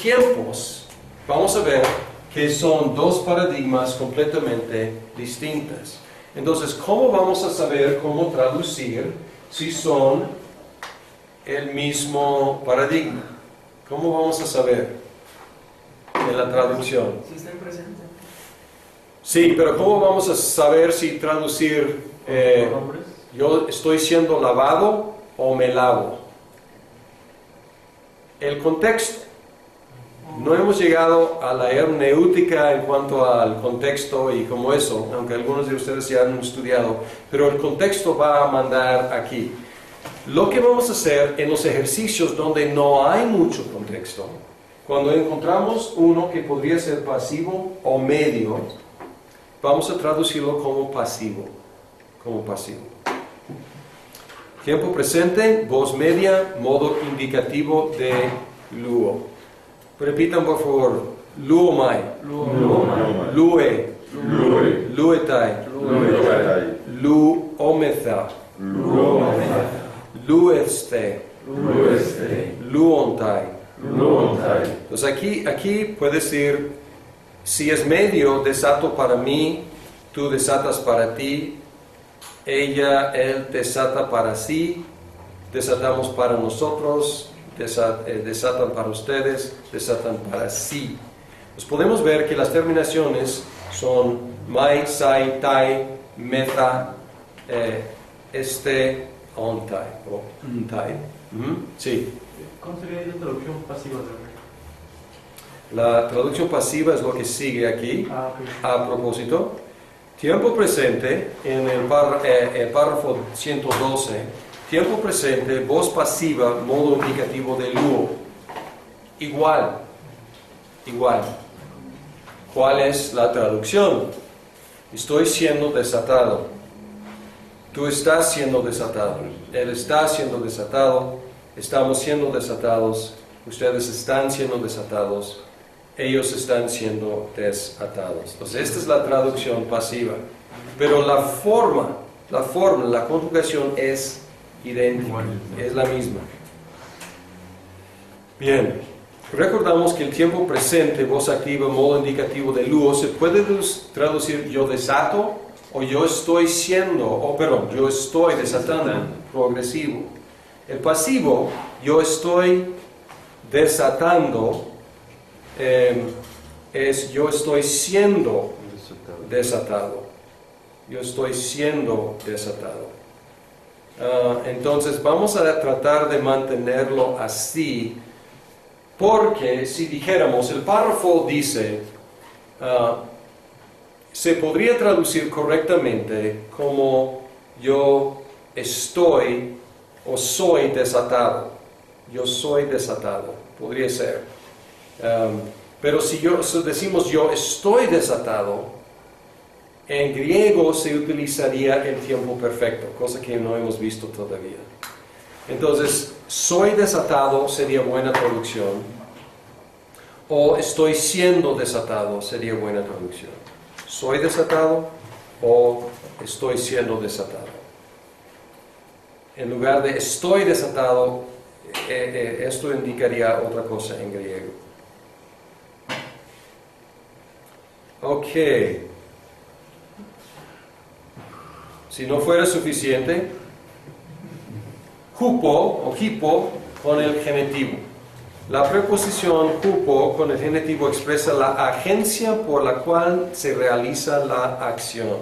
tiempos, vamos a ver que son dos paradigmas completamente distintas. Entonces, ¿cómo vamos a saber cómo traducir si son el mismo paradigma? ¿Cómo vamos a saber en la traducción? Si está en presente. Sí, pero ¿cómo vamos a saber si traducir Pronombres. yo estoy siendo lavado o me lavo? El contexto. No hemos llegado a la hermenéutica en cuanto al contexto y como eso, aunque algunos de ustedes ya han estudiado, pero el contexto va a mandar aquí. Lo que vamos a hacer en los ejercicios donde no hay mucho contexto, cuando encontramos uno que podría ser pasivo o medio, vamos a traducirlo como pasivo. Como pasivo. Tiempo presente, voz media, modo indicativo de luo. Repitan por favor. Luomai. Luomai. Lue. Lue. Luetai. Luetai. Luometha. Luomai. Lueste. Lueste. Luontai. Luontai. Entonces aquí puede decir, si es medio, desato para mí, tú desatas para ti, ella, él desata para sí, desatamos para nosotros, desatan para ustedes, desatan para sí. Pues podemos ver que las terminaciones son mai, sai, tai, meta, ontai o untai. Sí. ¿Cómo sería la traducción pasiva de La traducción pasiva es lo que sigue aquí. ok. A propósito, tiempo presente en el párrafo 112, tiempo presente, voz pasiva, modo indicativo de luo. Igual. ¿Cuál es la traducción? Estoy siendo desatado. Tú estás siendo desatado. Él está siendo desatado. Estamos siendo desatados. Ustedes están siendo desatados. Ellos están siendo desatados. Entonces, esta es la traducción pasiva. Pero la forma, la conjugación es idéntica, es la misma. Bien, recordamos que el tiempo presente, voz activa, modo indicativo de luo, se puede traducir yo desato o yo estoy siendo, yo estoy desatando, progresivo. El pasivo, yo estoy desatando, es yo estoy siendo desatado. Yo estoy siendo desatado. Entonces vamos a tratar de mantenerlo así, porque si dijéramos, el párrafo dice, se podría traducir correctamente como yo estoy o soy desatado. Yo soy desatado, podría ser. Pero si decimos yo estoy desatado, en griego se utilizaría el tiempo perfecto, cosa que no hemos visto todavía. Entonces, soy desatado sería buena traducción, o estoy siendo desatado sería buena traducción. Soy desatado o estoy siendo desatado. En lugar de estoy desatado, esto indicaría otra cosa en griego. Ok. Si no fuera suficiente, hupo o hipo con el genitivo. La preposición hupo con el genitivo expresa la agencia por la cual se realiza la acción.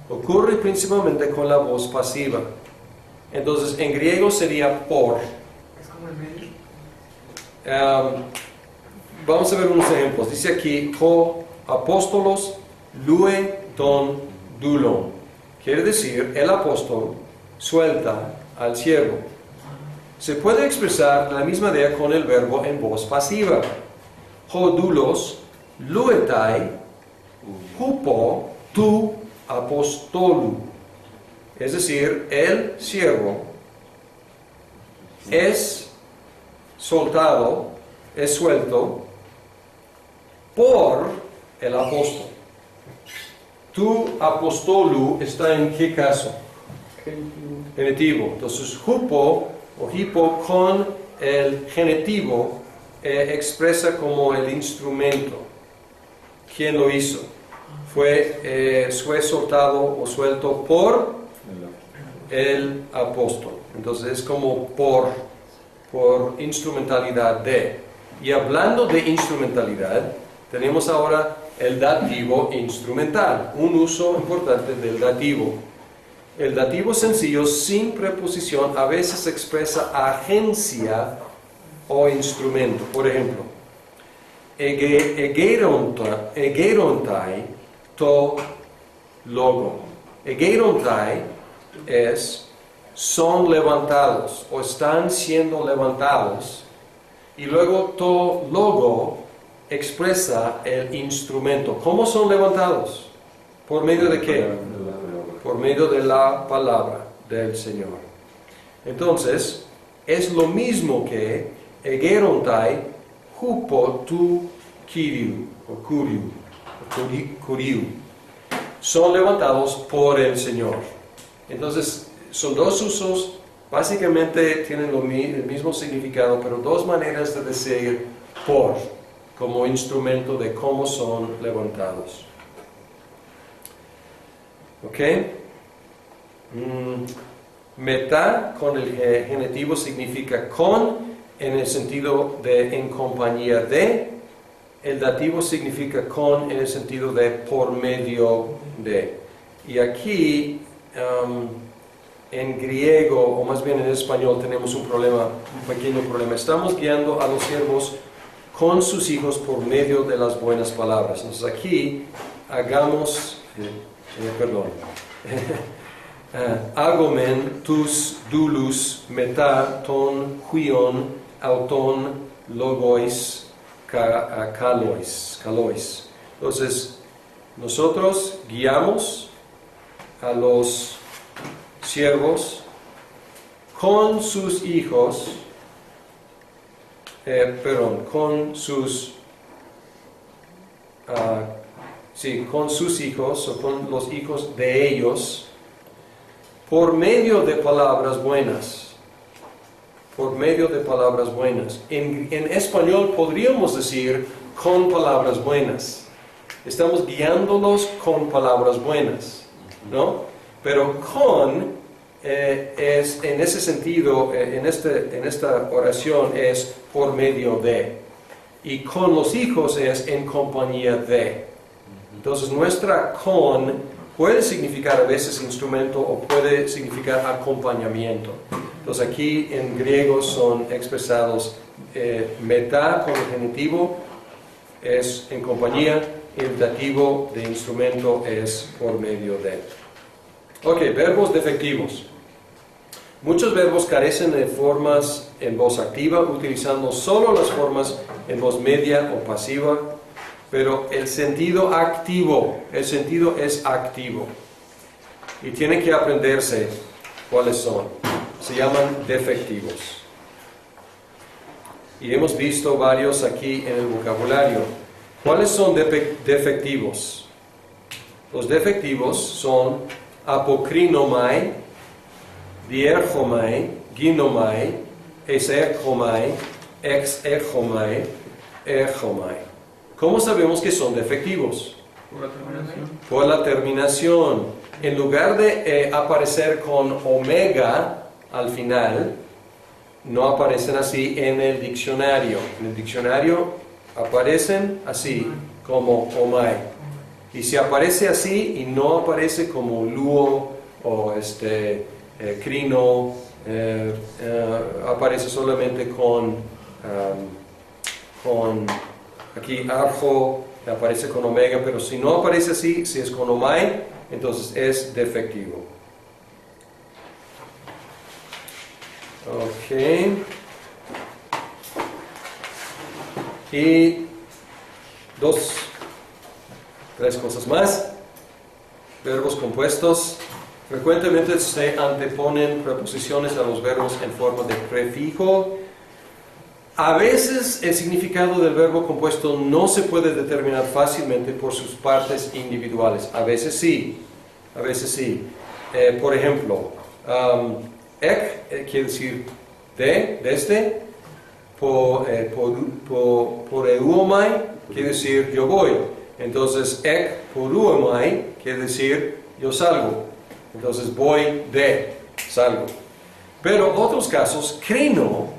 Ocurre principalmente con la voz pasiva. Entonces, en griego sería por. Es como el medio. Vamos a ver unos ejemplos. Dice aquí, ho apóstolos lue don dulon. Quiere decir, el apóstol suelta al siervo. Se puede expresar la misma idea con el verbo en voz pasiva. Ho doulos luetai hupo tu apostolu. Es decir, el siervo es soltado, es suelto por el apóstol. Tu apostolu está en qué caso? Genitivo. Entonces, hupo o hipo con el genitivo expresa como el instrumento. ¿Quién lo hizo? Fue soltado o suelto por el apóstol. Entonces es como por instrumentalidad de. Y hablando de instrumentalidad, tenemos ahora el dativo instrumental, un uso importante del dativo. El dativo sencillo sin preposición a veces expresa agencia o instrumento. Por ejemplo, egerontai to logo. Egerontai son levantados o están siendo levantados, y luego to logo expresa el instrumento. ¿Cómo son levantados? ¿Por medio de qué? Por medio de la palabra del Señor. Entonces, es lo mismo que egerontai hupo tu kiriu, o kuriu. Son levantados por el Señor. Entonces, son dos usos, básicamente tienen el mismo significado, pero dos maneras de decir por, como instrumento de cómo son levantados. ¿Ok? Meta con el genitivo significa con, en el sentido de en compañía de. El dativo significa con en el sentido de por medio de. Y aquí en griego, o más bien en español, tenemos un pequeño problema. Estamos guiando a los siervos con sus hijos por medio de las buenas palabras. Entonces aquí hagamos, agomen tus dulus meta ton huion auton logois kalois. Entonces, nosotros guiamos a los siervos con sus hijos, con sus hijos o con los hijos de ellos por medio de palabras buenas. Por medio de palabras buenas. En español podríamos decir con palabras buenas. Estamos guiándolos con palabras buenas, ¿no? Pero con es en ese sentido, en esta oración es por medio de. Y con los hijos es en compañía de. Entonces nuestra con puede significar a veces instrumento o puede significar acompañamiento. Entonces aquí en griego son expresados meta con el genitivo es en compañía, el dativo de instrumento es por medio de. Ok, verbos defectivos. Muchos verbos carecen de formas en voz activa, utilizando solo las formas en voz media o pasiva, pero el sentido es activo. Y tienen que aprenderse cuáles son. Se llaman defectivos. Y hemos visto varios aquí en el vocabulario. ¿Cuáles son defectivos? Los defectivos son apokrinomai, dierchomai, ginomai, eserchomai, exerchomai, erchomai. ¿Cómo sabemos que son defectivos? Por la terminación. Por la terminación. En lugar de aparecer con omega al final, no aparecen así en el diccionario. En el diccionario aparecen así, como omai. Y si aparece así y no aparece como luo o crino, aparece solamente con aquí arjo, aparece con omega, pero si no aparece así, si es con omai, entonces es defectivo. Ok. Y tres cosas más. Verbos compuestos. Frecuentemente se anteponen preposiciones a los verbos en forma de prefijo. A veces el significado del verbo compuesto no se puede determinar fácilmente por sus partes individuales. A veces sí. Por ejemplo, ek quiere decir desde. Por euomai quiere decir yo voy. Entonces ek por euomai quiere decir yo salgo. Entonces voy de. salgo. Pero otros casos, crino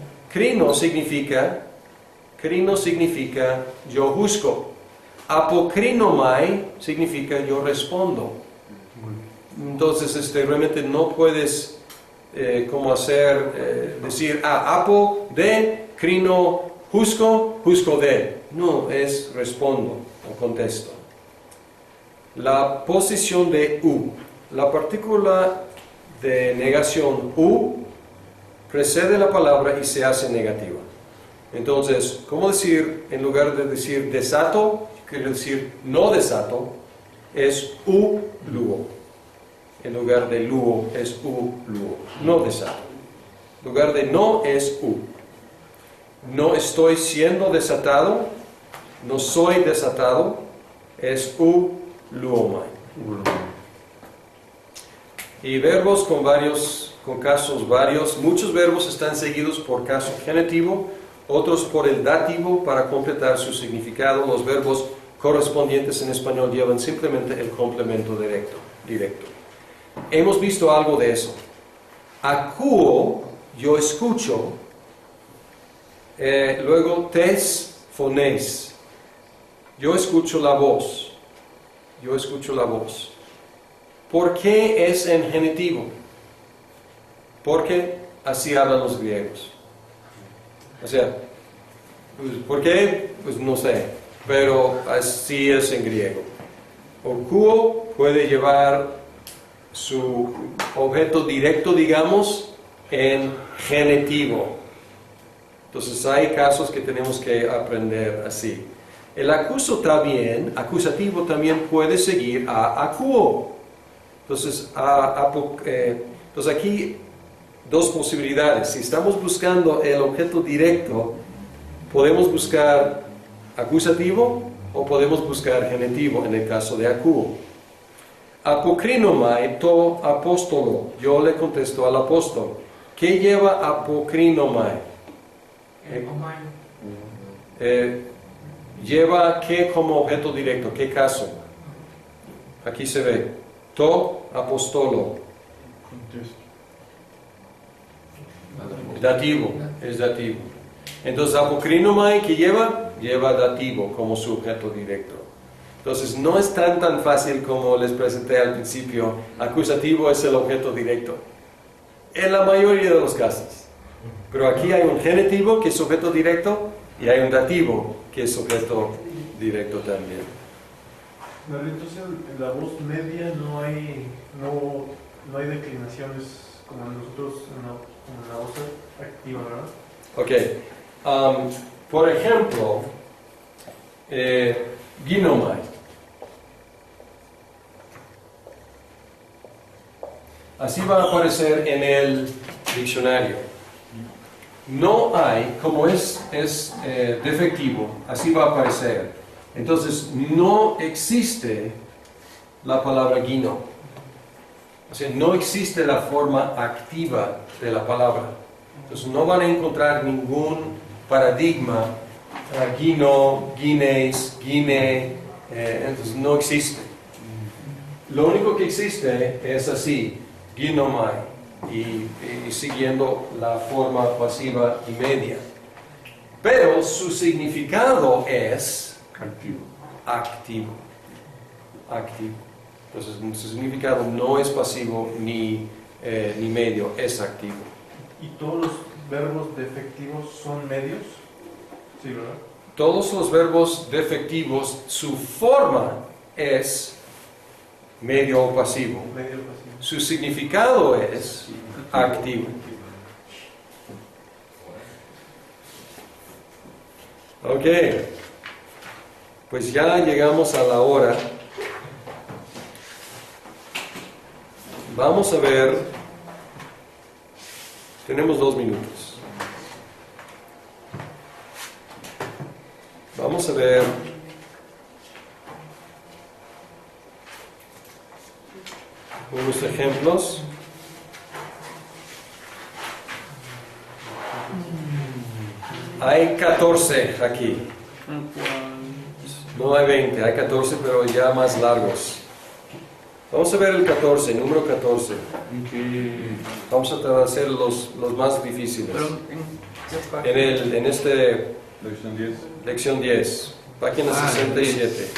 significa yo juzgo. Apokrinomai significa yo respondo. Entonces, realmente no puedes decir, apo de, crino, juzgo de. No, es respondo o contesto. La posición de u. La partícula de negación u precede la palabra y se hace negativa. Entonces, ¿cómo decir, en lugar de decir desato, quiero decir no desato, es u luo. En lugar de luo es u luo. No desato. En lugar de no es u. No estoy siendo desatado, no soy desatado, es u luomai. Y verbos con casos varios. Muchos verbos están seguidos por caso genitivo, otros por el dativo para completar su significado. Los verbos correspondientes en español llevan simplemente el complemento directo. Hemos visto algo de eso. Acuo, yo escucho. Luego tes fonéis. Yo escucho la voz. ¿Por qué es en genitivo? Porque así hablan los griegos. O sea, ¿por qué? Pues no sé, pero así es en griego. Okuo puede llevar su objeto directo, digamos, en genitivo. Entonces hay casos que tenemos que aprender así. El acusativo también puede seguir a acuo. Entonces aquí dos posibilidades. Si estamos buscando el objeto directo, podemos buscar acusativo o podemos buscar genitivo en el caso de acuo. Apokrinomai to apóstolo. Yo le contesto al apóstol. ¿Qué lleva apokrinomai? Lleva ¿qué como objeto directo? ¿Qué caso? Aquí se ve. To apostolo. Dativo, es dativo. Entonces, apokrinomai, ¿qué lleva? Lleva dativo como su objeto directo. Entonces, no es tan fácil como les presenté al principio. Acusativo es el objeto directo. En la mayoría de los casos. Pero aquí hay un genitivo que es objeto directo y hay un dativo que es objeto directo también. Entonces, en la voz media no hay declinaciones como nosotros en la voz activa, ¿verdad? Ok. Por ejemplo, ginomai. Así va a aparecer en el diccionario. No hay, como es defectivo, así va a aparecer. Entonces, no existe la palabra gino. O sea, no existe la forma activa de la palabra. Entonces, no van a encontrar ningún paradigma, gino, guineis, guine, entonces no existe. Lo único que existe es así, ginomai, y siguiendo la forma pasiva y media. Pero su significado es activo. Entonces, su significado no es pasivo ni medio, es activo. ¿Y todos los verbos defectivos son medios? Sí, ¿verdad? Todos los verbos defectivos, su forma es medio o pasivo. Medio pasivo. Su significado es activo. Ok. Pues ya llegamos a la hora. Vamos a ver. Tenemos 2 minutos. Vamos a ver unos ejemplos. Hay 14 aquí. No hay 20, hay 14, pero ya más largos. Vamos a ver el 14, número 14. Que Vamos a tratar de hacer los más difíciles. Pero En este Lección 10. lección 10, página 67.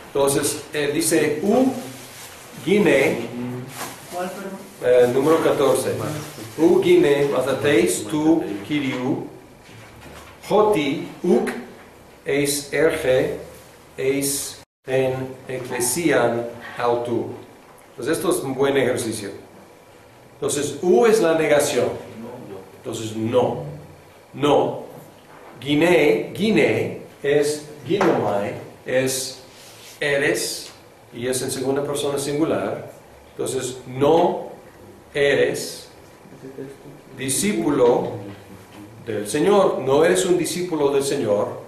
Entonces, dice Guine, ¿Cuál, perdón? número 14. Guine, matateis tu kiriu, hoti, eis erge, eis en ecclesian autu. Entonces, esto es un buen ejercicio. Entonces, es la negación. Entonces, no. No. Guine es ginomai, es eres, y es en segunda persona singular. Entonces, no eres discípulo del Señor, no eres un discípulo del Señor.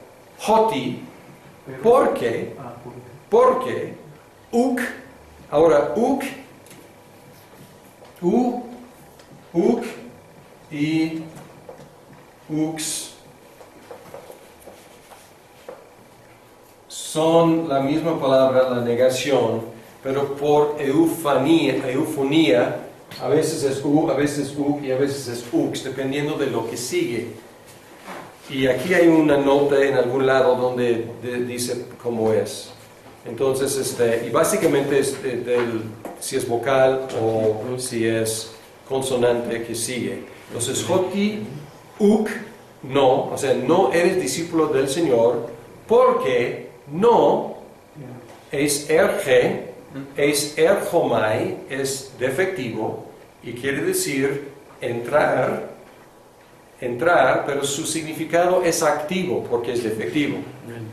Hoti, porque, ahora uk y ux son la misma palabra, la negación, pero por eufonía, a veces es a veces uk y a veces es ux, dependiendo de lo que sigue. Y aquí hay una nota en algún lado donde dice cómo es. Entonces, y básicamente es si es vocal o si es consonante que sigue. Entonces, hoti, uk, no, o sea, no eres discípulo del Señor, porque no es erge, es ergomai, es defectivo, y quiere decir entrar, pero su significado es activo, porque es defectivo.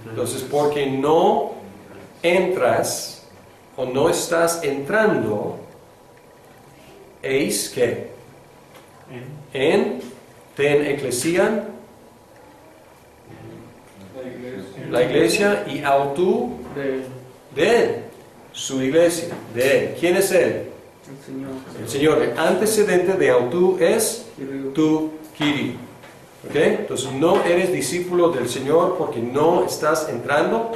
Entonces, porque no entras o no estás entrando, eis que ten ecclesian, la iglesia, y autu de él, su iglesia, de él. ¿Quién es él? El Señor. El antecedente de autu es tu kiri. ¿Ok? Entonces no eres discípulo del Señor porque no estás entrando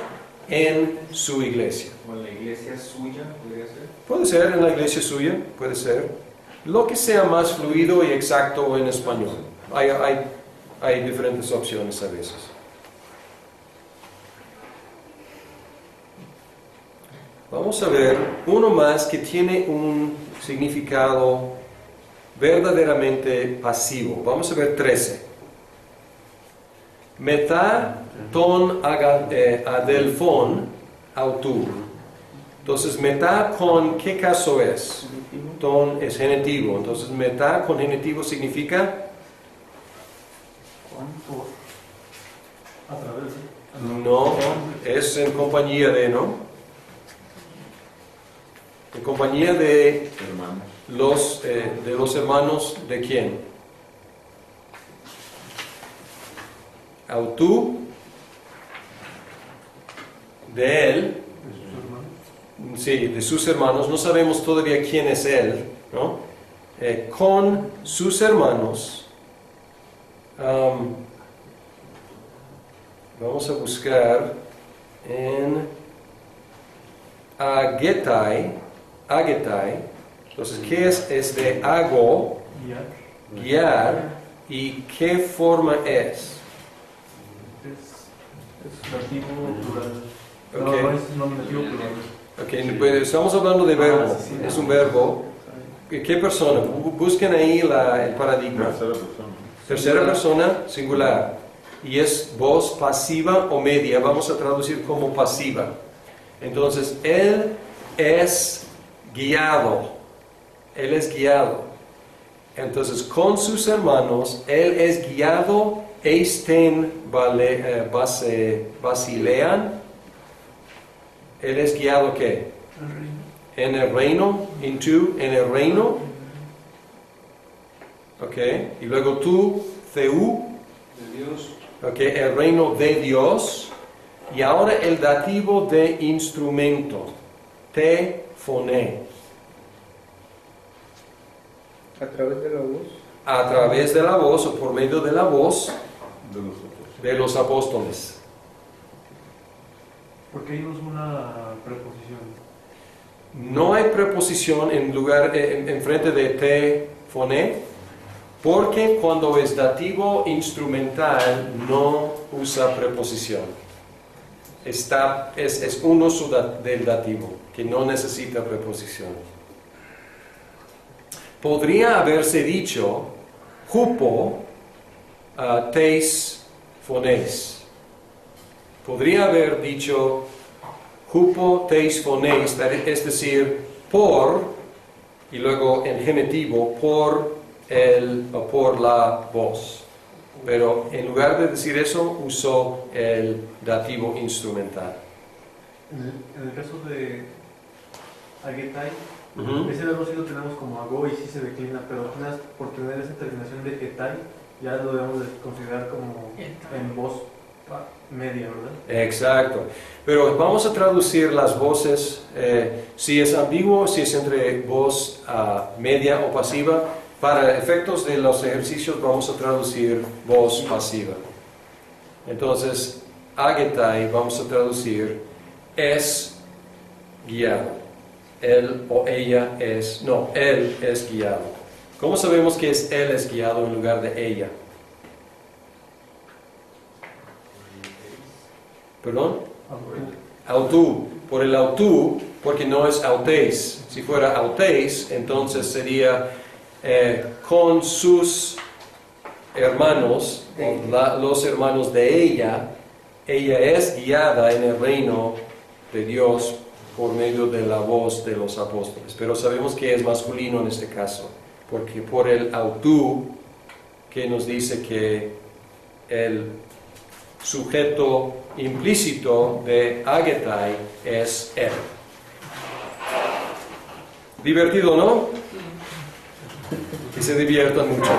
en su iglesia. ¿O en la iglesia suya podría ser? Puede ser en la iglesia suya, puede ser. Lo que sea más fluido y exacto en español. Hay diferentes opciones a veces. Vamos a ver uno más que tiene un significado verdaderamente pasivo. Vamos a ver 13. Meta ton adelfon autu. Entonces, meta con ¿qué caso es? Ton es genitivo. Entonces, meta con genitivo significa a través no, es en compañía de, ¿no? En compañía de Hermanos. los hermanos de quién? Autu, de él, sí, de sus hermanos, no sabemos todavía quién es él, ¿no? Con sus hermanos, vamos a buscar en agetai, entonces, ¿qué es? Es de ago, guiar, ¿y qué forma es? Es dativo plural. Ok. No es nominativo plural. Ok, pues estamos hablando de verbo, es un verbo. ¿Qué persona? Busquen ahí el paradigma. Tercera persona. Tercera persona, singular. Y es voz pasiva o media, vamos a traducir como pasiva. Entonces, él es guiado. Él es guiado. Entonces, con sus hermanos, él es guiado. Eisten basilean. Él es guiado ¿qué? En el reino. En el reino. Ok. Y luego tú, Theu. De Dios. Ok. El reino de Dios. Y ahora el dativo de instrumento. Te foné. A través de la voz. A través de la voz o por medio de la voz De los otros. de los apóstoles. ¿Por qué ahí no es una preposición? No hay preposición en frente de te, foné, porque cuando es dativo instrumental no usa preposición. Es un uso del dativo, que no necesita preposición. Podría haberse dicho, hupo teis fonéis. Podría haber dicho, hupo teis fonéis, es decir, por, y luego en genitivo, por la voz. Pero en lugar de decir eso, usó el dativo instrumental. En el caso de agetai, Ujú. ese verbo sí lo tenemos como ago y sí se declina, pero apenas por tener esa terminación de etai, ya lo debemos de considerar como en voz media, ¿verdad? Exacto. Pero vamos a traducir las voces, si es ambiguo, si es entre voz media o pasiva. Para efectos de los ejercicios vamos a traducir voz pasiva. Entonces, agetai vamos a traducir es guiado. Él o ella es, no, él es guiado. ¿Cómo sabemos que es él es guiado en lugar de ella? ¿Perdón? Autú. Por el autú, porque no es autéis. Si fuera autéis, entonces sería con sus hermanos, los hermanos de ella es guiada en el reino de Dios por medio de la voz de los apóstoles. Pero sabemos que es masculino en este caso, porque por el autú, que nos dice que el sujeto implícito de agetai es él. Divertido, ¿no? Que se diviertan mucho.